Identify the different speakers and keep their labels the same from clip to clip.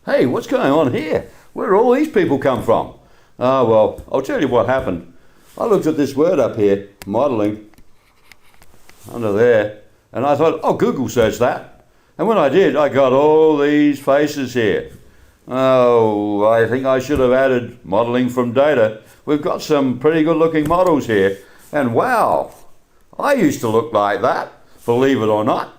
Speaker 1: Hey, what's going on here? Where do all these people come from? Oh, well, I'll tell you what happened. I looked at this word up here, modelling, under there, and I thought, oh, Google search that. And when I did, I got all these faces here. Oh, I think I should have added modelling from data. We've got some pretty good looking models here. And wow, I used to look like that, believe it or not.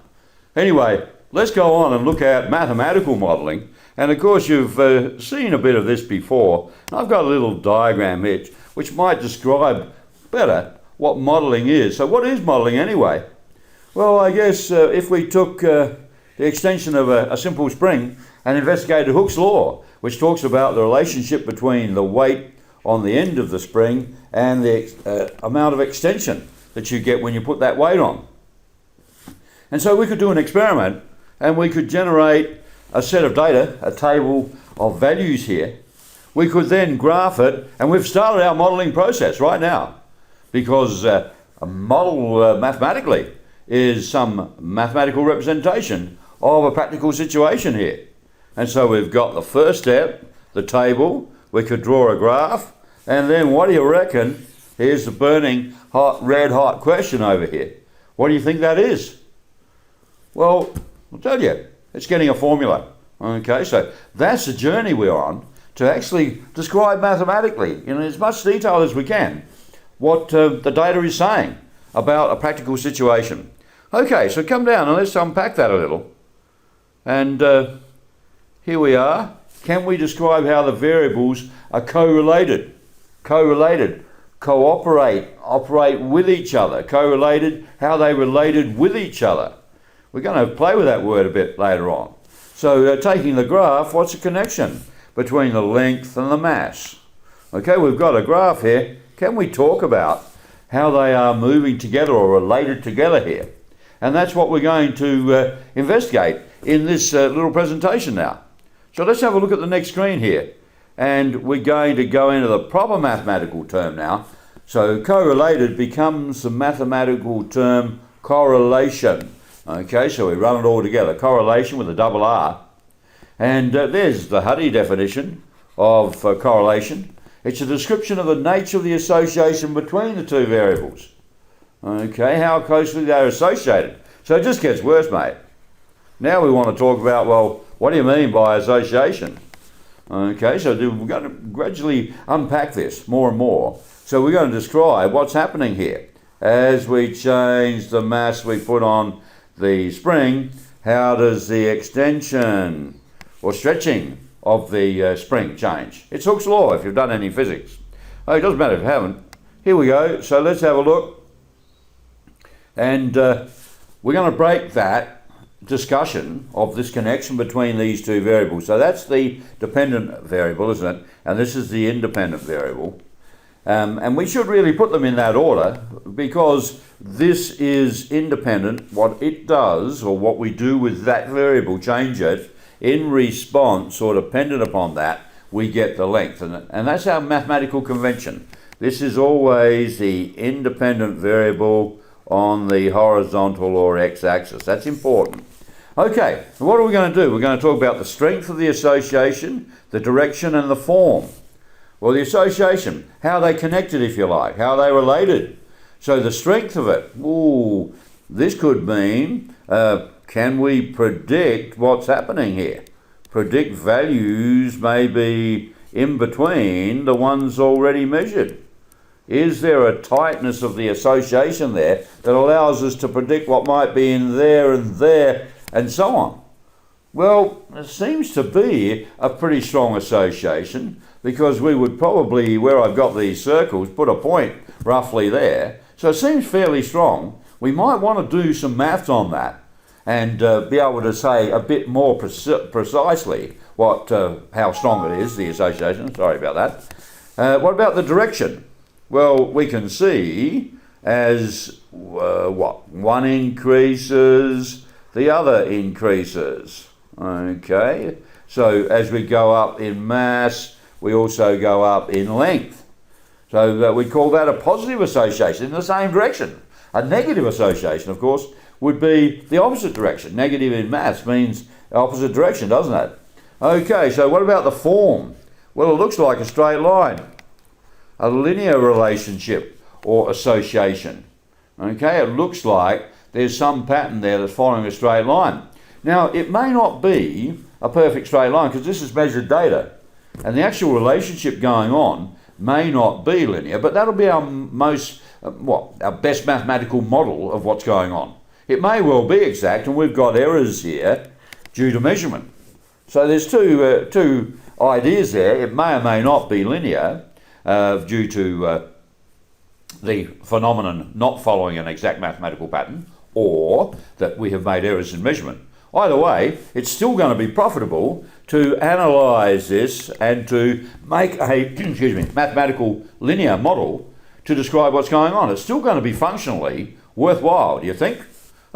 Speaker 1: Anyway, let's go on and look at mathematical modelling. And of course, you've seen a bit of this before. I've got a little diagram here which might describe better what modelling is. So what is modelling anyway? Well, I guess if we took the extension of a simple spring and investigated Hooke's law, which talks about the relationship between the weight on the end of the spring and the amount of extension that you get when you put that weight on. And so we could do an experiment and we could generate a set of data, a table of values here. We could then graph it, and we've started our modelling process right now, because a model mathematically is some mathematical representation of a practical situation here. And so we've got the first step, the table. We could draw a graph, and then what do you reckon? Here's the burning hot, red hot question over here. What do you think that is? Well, I'll tell you. It's getting a formula. Okay, so that's the journey we're on to actually describe mathematically in as much detail as we can what the data is saying about a practical situation. Okay, so come down and let's unpack that a little. And here we are. Can we describe how the variables are correlated? Correlated, cooperate, operate with each other. Correlated, how they related with each other. We're going to play with that word a bit later on. So taking the graph, what's the connection between the length and the mass? Okay, we've got a graph here. Can we talk about how they are moving together or related together here? And that's what we're going to investigate in this little presentation now. So let's have a look at the next screen here. And we're going to go into the proper mathematical term now. So correlated becomes the mathematical term correlation. Okay, so we run it all together. Correlation with a double R. And there's the Huddy definition of correlation. It's a description of the nature of the association between the two variables. Okay, how closely they're associated. So it just gets worse, mate. Now we want to talk about, well, what do you mean by association? Okay, so we're going to gradually unpack this more and more. So we're going to describe what's happening here. As we change the mass we put on the spring, how does the extension or stretching of the spring change? It's Hooke's law if you've done any physics. Oh, it doesn't matter if you haven't. Here we go. So let's have a look. And we're going to break that discussion of this connection between these two variables. So that's the dependent variable, isn't it? And this is the independent variable. And we should really put them in that order, because this is independent. What it does, or what we do with that variable, change it in response or dependent upon that, we get the length. And that's our mathematical convention. This is always the independent variable on the horizontal or x-axis. That's important. Okay, what are we going to do? We're going to talk about the strength of the association, the direction and the form. Well, the association, how they connected, if you like, how they related. So the strength of it, ooh, this could mean, can we predict what's happening here? Predict values maybe in between the ones already measured. Is there a tightness of the association there that allows us to predict what might be in there and so on? Well, it seems to be a pretty strong association, because we would probably, where I've got these circles, put a point roughly there. So it seems fairly strong. We might want to do some maths on that and be able to say a bit more precisely how strong it is, the association. Sorry about that. What about the direction? Well, we can see as one increases, the other increases. Okay, so as we go up in mass, we also go up in length. So we call that a positive association in the same direction. A negative association, of course, would be the opposite direction. Negative in maths means opposite direction, doesn't it? Okay, so what about the form? Well, it looks like a straight line, a linear relationship or association. Okay, it looks like there's some pattern there that's following a straight line. Now, it may not be a perfect straight line because this is measured data, and the actual relationship going on may not be linear, but that'll be our our best mathematical model of what's going on. It may well be exact, and we've got errors here due to measurement. So there's two ideas there. It may or may not be linear due to the phenomenon not following an exact mathematical pattern, or that we have made errors in measurement. Either way, it's still going to be profitable to analyse this and to make a mathematical linear model to describe what's going on. It's still going to be functionally worthwhile, do you think?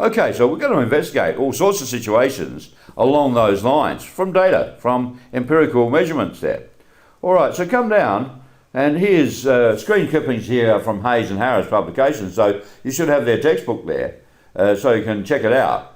Speaker 1: Okay, so we're going to investigate all sorts of situations along those lines from data, from empirical measurements there. All right, so come down, and here's screen clippings here from Hayes and Harris publications, so you should have their textbook there, so you can check it out.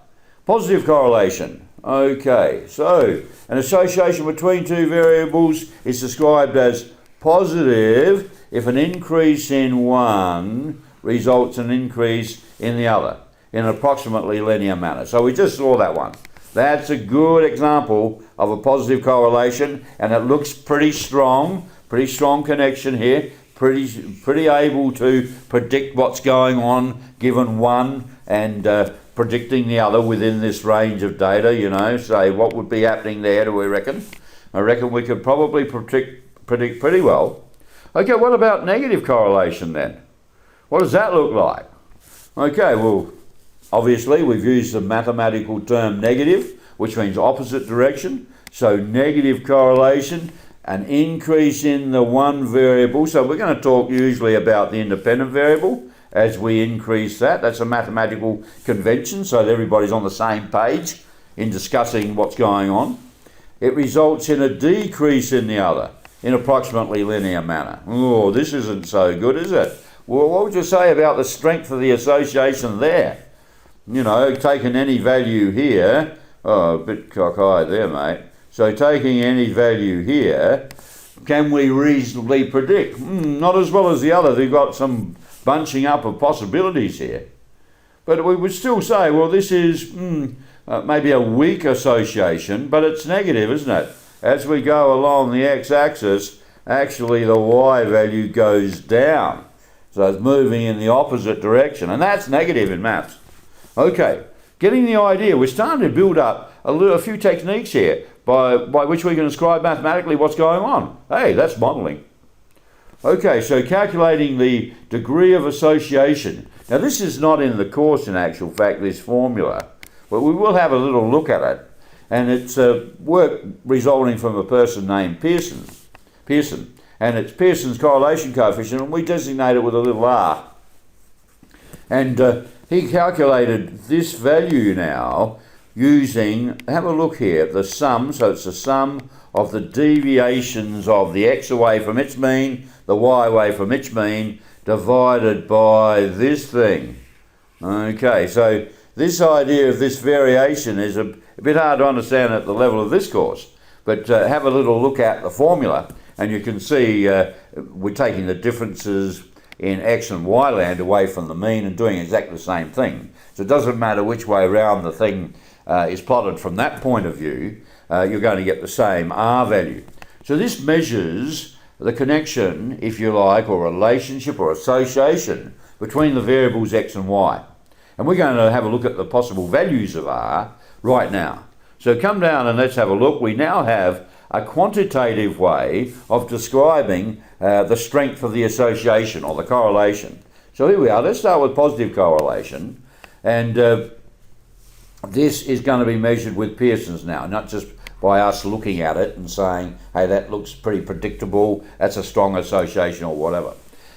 Speaker 1: Positive correlation. Okay, so an association between two variables is described as positive if an increase in one results in an increase in the other in an approximately linear manner. So we just saw that one. That's a good example of a positive correlation, and it looks pretty strong connection here, pretty able to predict what's going on given one and predicting the other within this range of data, you know, say what would be happening there, do we reckon? I reckon we could probably predict pretty well. Okay, what about negative correlation then? What does that look like? Okay, well, obviously we've used the mathematical term negative, which means opposite direction. So negative correlation, an increase in the one variable. So we're going to talk usually about the independent variable as we increase that. That's a mathematical convention, so that everybody's on the same page in discussing what's going on. It results in a decrease in the other in approximately linear manner. Oh, this isn't so good, is it? Well, what would you say about the strength of the association there? You know, taking any value here, oh, a bit cockeyed there, mate. So taking any value here, can we reasonably predict? Not as well as the other. They've got some bunching up of possibilities here. But we would still say, well, this is maybe a weak association, but it's negative, isn't it? As we go along the x-axis, actually the y value goes down. So it's moving in the opposite direction, and that's negative in maths. Okay, getting the idea, we're starting to build up a few techniques here by which we can describe mathematically what's going on. Hey, that's modelling. Okay, so calculating the degree of association. Now this is not in the course in actual fact, this formula, but we will have a little look at it. And it's work resulting from a person named Pearson. And it's Pearson's correlation coefficient, and we designate it with a little r. And he calculated this value now using, have a look here, the sum, so it's the sum of the deviations of the x away from its mean, the y away from its mean, divided by this thing. Okay, so this idea of this variation is a bit hard to understand at the level of this course, but have a little look at the formula, and you can see we're taking the differences in x and y land away from the mean and doing exactly the same thing. So it doesn't matter which way around the thing is plotted from that point of view, you're going to get the same r value. So this measures the connection, if you like, or relationship or association between the variables x and y. And we're going to have a look at the possible values of r right now. So come down and let's have a look. We now have a quantitative way of describing the strength of the association or the correlation. So here we are. Let's start with positive correlation. And this is going to be measured with Pearson's now, not just by us looking at it and saying, hey, that looks pretty predictable, that's a strong association or whatever.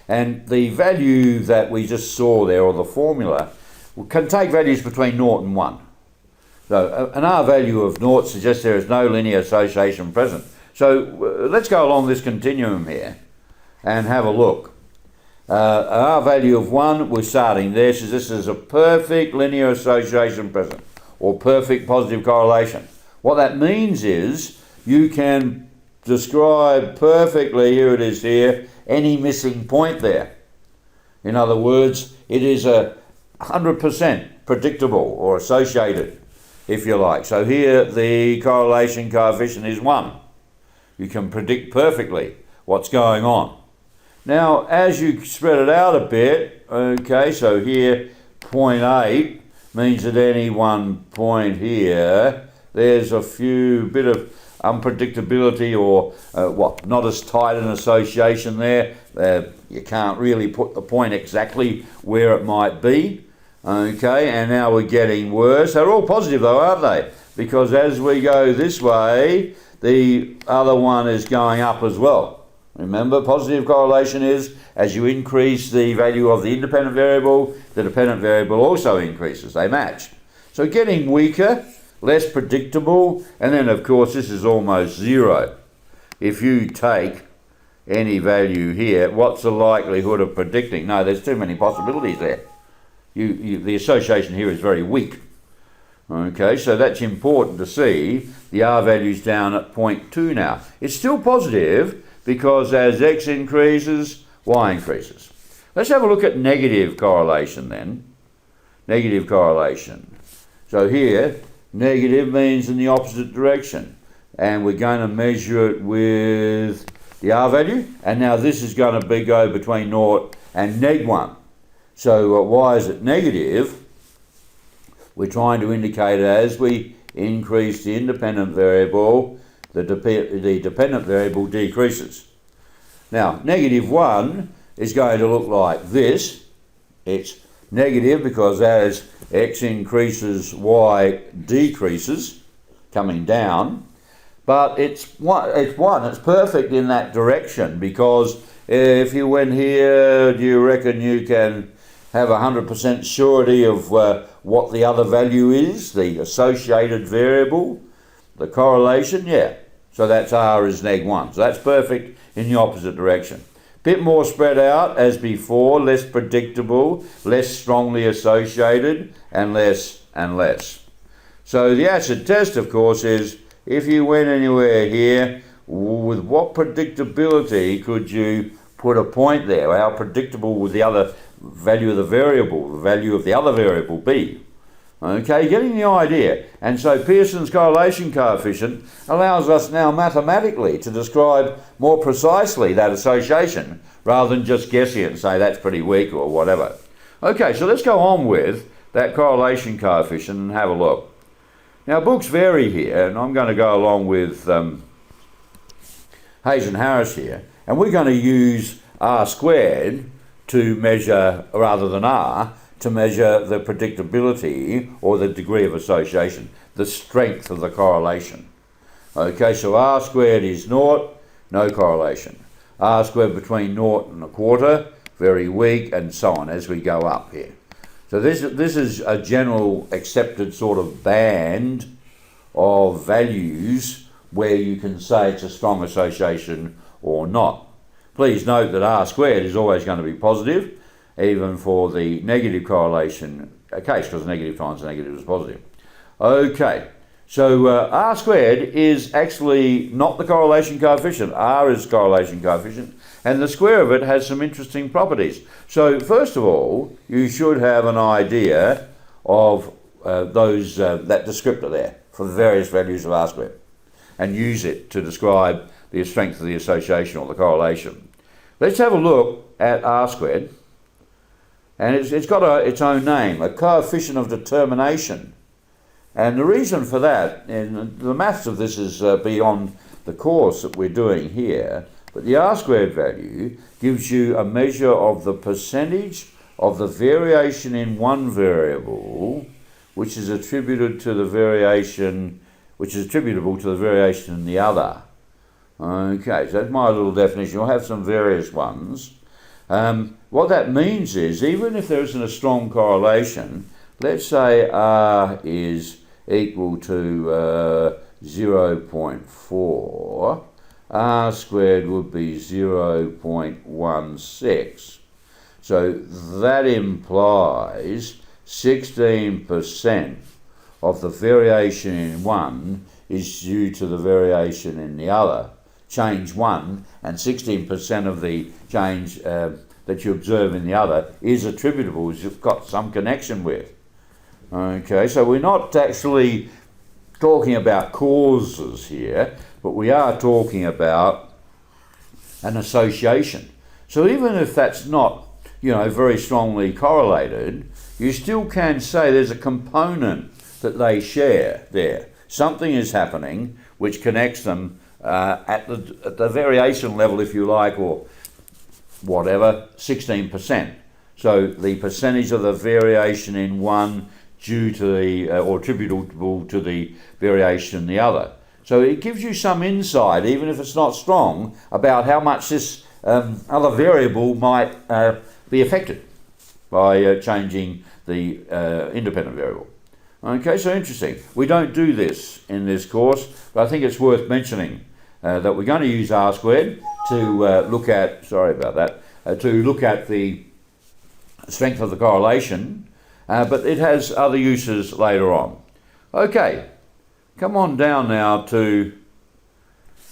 Speaker 1: And the value that we just saw there, or the formula, can take values between 0 and 1. So an R value of 0 suggests there is no linear association present. So let's go along this continuum here and have a look. An R value of 1, we're starting there, so this is a perfect linear association present, or perfect positive correlation. What that means is you can describe perfectly, here it is here, any missing point there. In other words, it is 100% predictable or associated, if you like. So here the correlation coefficient is 1. You can predict perfectly what's going on. Now, as you spread it out a bit, okay, so here 0.8 means at any one point here, there's a bit of unpredictability or not as tight an association there. You can't really put the point exactly where it might be. Okay, and now we're getting worse. They're all positive though, aren't they? Because as we go this way, the other one is going up as well. Remember, positive correlation is as you increase the value of the independent variable, the dependent variable also increases. They match. So getting weaker, less predictable, and then of course this is almost zero. If you take any value here, what's the likelihood of predicting? No, there's too many possibilities there. The association here is very weak. Okay, so that's important to see. The R value's down at 0.2 now. It's still positive because as X increases, Y increases. Let's have a look at negative correlation then. Negative correlation. So here, negative means in the opposite direction. And we're going to measure it with the R value. And now this is going to go between 0 and -1. So why is it negative? We're trying to indicate as we increase the independent variable, the dependent variable decreases. Now, -1 is going to look like this. It's negative because as X increases, Y decreases, coming down. But it's perfect in that direction, because if you went here, do you reckon you can have 100% surety of what the other value is, the associated variable, the correlation? Yeah. So that's R is -1. So that's perfect in the opposite direction. Bit more spread out as before, less predictable, less strongly associated, and less and less. So the acid test, of course, is if you went anywhere here, with what predictability could you put a point there? How predictable would the other value of the value of the other variable be? Okay, getting the idea. And so Pearson's correlation coefficient allows us now mathematically to describe more precisely that association, rather than just guessing it and say that's pretty weak or whatever. Okay, so let's go on with that correlation coefficient and have a look. Now books vary here, and I'm going to go along with Hayes and Harris here, and we're going to use R squared to measure, rather than R, to measure the predictability or the degree of association, the strength of the correlation. Okay, so R squared is 0, no correlation. R squared between 0 and 1/4, very weak, and so on as we go up here. So this is a general accepted sort of band of values where you can say it's a strong association or not. Please note that R squared is always going to be positive, even for the negative correlation case, because negative times negative is positive. Okay, so R squared is actually not the correlation coefficient. R is correlation coefficient, and the square of it has some interesting properties. So first of all, you should have an idea of that descriptor there for the various values of R squared, and use it to describe the strength of the association or the correlation. Let's have a look at R squared. And it's got its own name, a coefficient of determination. And the reason for that, and the maths of this is beyond the course that we're doing here, but the R squared value gives you a measure of the percentage of the variation in one variable, which is attributable to the variation in the other. Okay, so that's my little definition. You'll have some various ones. What that means is, even if there isn't a strong correlation, let's say R is equal to 0.4, R squared would be 0.16. So that implies 16% of the variation in one is due to the variation in the other. Change one, and 16% of the change that you observe in the other is attributable, as you've got some connection with. Okay, so we're not actually talking about causes here, but we are talking about an association. So even if that's not, very strongly correlated, you still can say there's a component that they share there. Something is happening which connects them at the variation level, if you like, or whatever, 16%. So the percentage of the variation in one due to the, or attributable to the variation in the other. So it gives you some insight, even if it's not strong, about how much this other variable might be affected by changing the independent variable. Okay, so interesting. We don't do this in this course, but I think it's worth mentioning that we're going to use R squared to look at, to look at the strength of the correlation, but it has other uses later on. Okay, come on down now to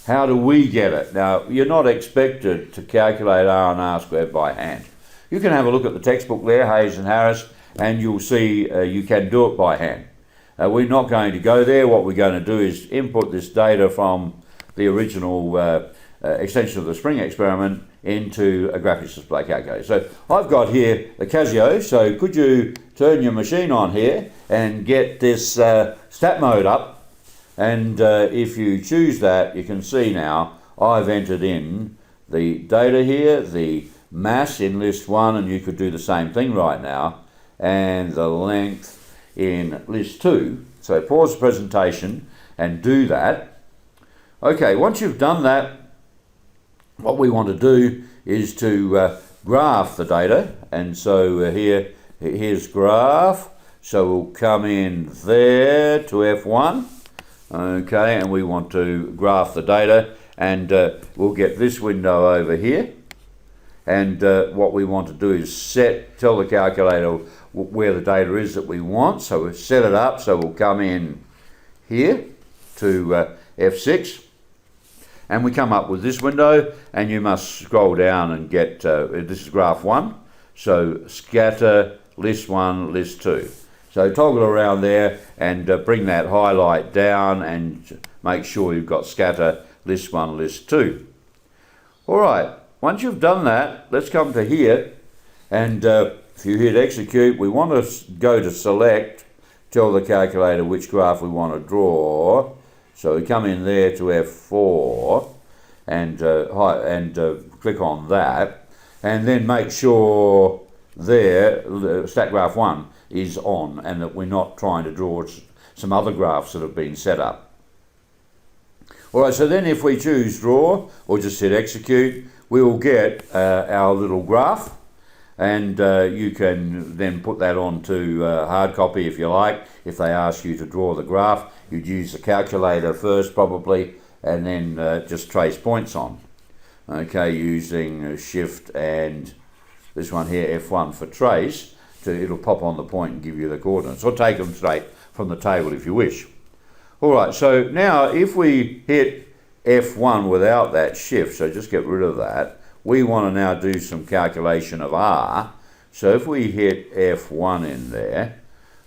Speaker 1: how do we get it. Now, you're not expected to calculate R and R squared by hand. You can have a look at the textbook there, Hayes and Harris, and you'll see you can do it by hand. We're not going to go there. What we're going to do is input this data from the original extension of the spring experiment into a graphics display calculator. So I've got here the Casio, so could you turn your machine on here and get this stat mode up? And if you choose that, you can see now I've entered in the data here, the mass in list 1, and you could do the same thing right now, and the length in list 2. So pause the presentation and do that. Okay, once you've done that, what we want to do is to graph the data, and so here's graph. So we'll come in there to F1, okay, and we want to graph the data, and we'll get this window over here. And what we want to do is tell the calculator where the data is that we want. So we'll set it up. So we'll come in here to F6, and we come up with this window, and you must scroll down and get, this is graph 1. So scatter list 1, list 2. So toggle around there and bring that highlight down and make sure you've got scatter list 1, list 2. All right. Once you've done that, let's come to here, and if you hit execute, we want to go to select, tell the calculator which graph we want to draw. So we come in there to F4 and click on that, and then make sure there stat graph 1 is on, and that we're not trying to draw some other graphs that have been set up. All right, so then if we choose draw or just hit execute, we will get our little graph, and you can then put that onto hard copy if you like. If they ask you to draw the graph, you'd use the calculator first probably, and then just trace points on. Okay, using shift and this one here, F1 for trace, it'll pop on the point and give you the coordinates, or take them straight from the table if you wish. All right, so now if we hit F1 without that shift, so just get rid of that, we want to now do some calculation of R. So if we hit F1 in there,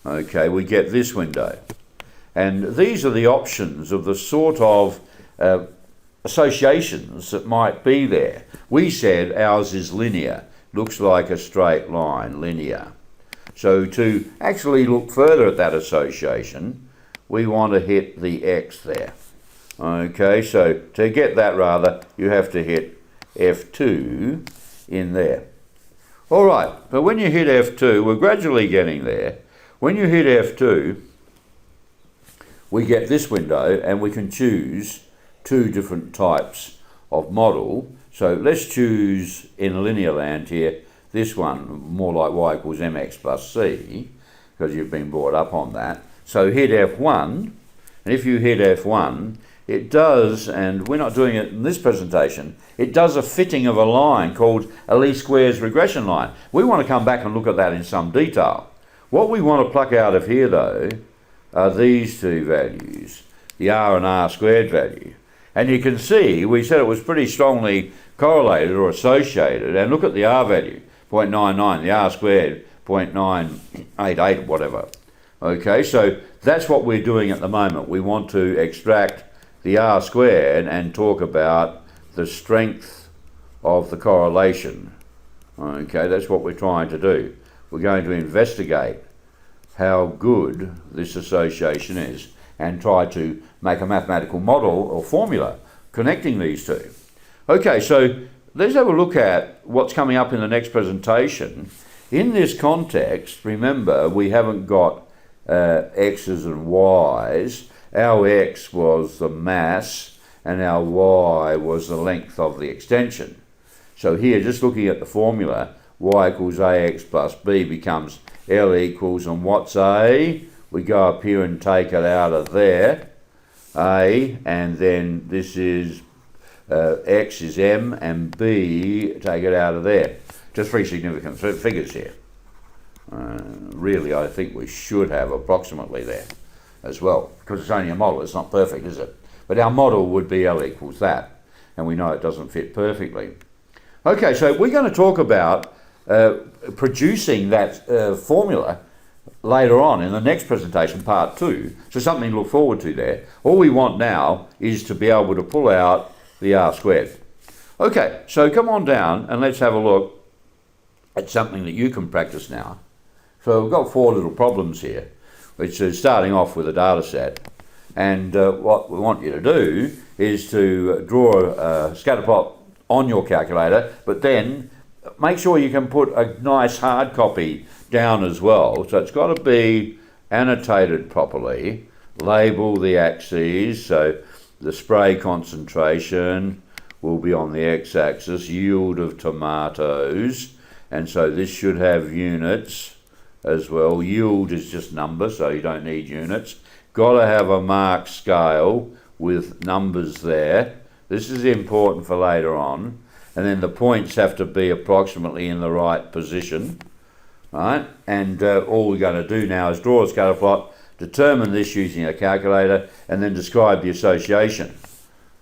Speaker 1: okay, we get this window. And these are the options of the sort of associations that might be there. We said ours is linear, looks like a straight line, linear. So to actually look further at that association, we want to hit the X there. Okay, so to get that rather, you have to hit F2 in there. All right, but when you hit F2, we're gradually getting there. When you hit F2, we get this window, and we can choose 2 different types of model. So let's choose in linear land here, this one, more like y equals mx plus c, because you've been brought up on that. So hit F1, and if you hit F1, it does, and we're not doing it in this presentation, it does a fitting of a line called a least squares regression line. We want to come back and look at that in some detail. What we want to pluck out of here, though, are these 2 values. the R and R squared value. And you can see, we said it was pretty strongly correlated or associated, and look at the R value, 0.99, the R squared, 0.988 or whatever. Okay, so that's what we're doing at the moment. We want to extract the R squared and talk about the strength of the correlation. Okay, that's what we're trying to do. We're going to investigate how good this association is and try to make a mathematical model or formula connecting these two. Okay, so let's have a look at what's coming up in the next presentation. In this context, remember, we haven't got x's and y's. Our x was the mass and our y was the length of the extension. So here, just looking at the formula, y equals ax plus b becomes L equals, and what's A? We go up here and take it out of there, A, and then this is X is M, and B, take it out of there. Just three significant figures here. Really, I think we should have approximately there as well, because it's only a model, it's not perfect, is it? But our model would be L equals that, and we know it doesn't fit perfectly. Okay, so we're going to talk about producing that formula later on in the next presentation, part 2. So something to look forward to there. All we want now is to be able to pull out the R squared. Okay, so come on down and let's have a look at something that you can practice now. So we've got 4 little problems here, which is starting off with a data set. And what we want you to do is to draw a scatter plot on your calculator, but then make sure you can put a nice hard copy down as well. So it's got to be annotated properly, label the axes, so the spray concentration will be on the x-axis, yield of tomatoes, and so this should have units as well. Yield is just numbers, so you don't need units. Got to have a mark scale with numbers there. This is important for later on. And then the points have to be approximately in the right position, right? And all we're going to do now is draw a scatter plot, determine this using a calculator, and then describe the association.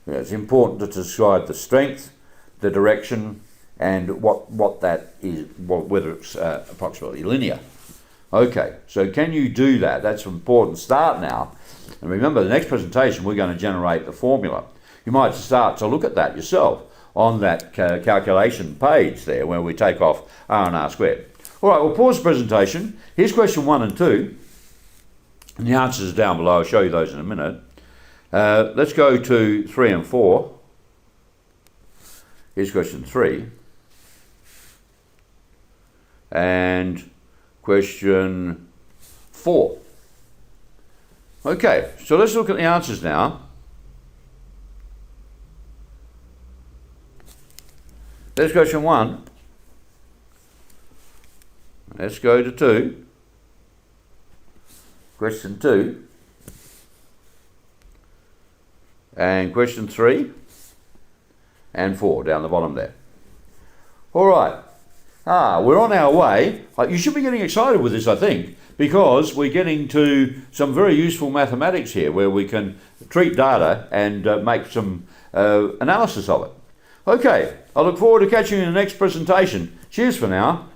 Speaker 1: It's important to describe the strength, the direction, and what that is, whether it's approximately linear. Okay, so can you do that? That's an important start now. And remember, the next presentation, we're going to generate the formula. You might start to look at that yourself on that calculation page there where we take off R and R squared. All right, we'll pause the presentation. Here's question 1 and 2. And the answers are down below. I'll show you those in a minute. Let's go to 3 and 4. Here's question 3. And question 4. Okay, so let's look at the answers now. There's question 1. Let's go to 2. Question 2. And question 3. And 4 down the bottom there. All right. We're on our way. You should be getting excited with this, I think, because we're getting to some very useful mathematics here where we can treat data and make some analysis of it. Okay, I look forward to catching you in the next presentation. Cheers for now.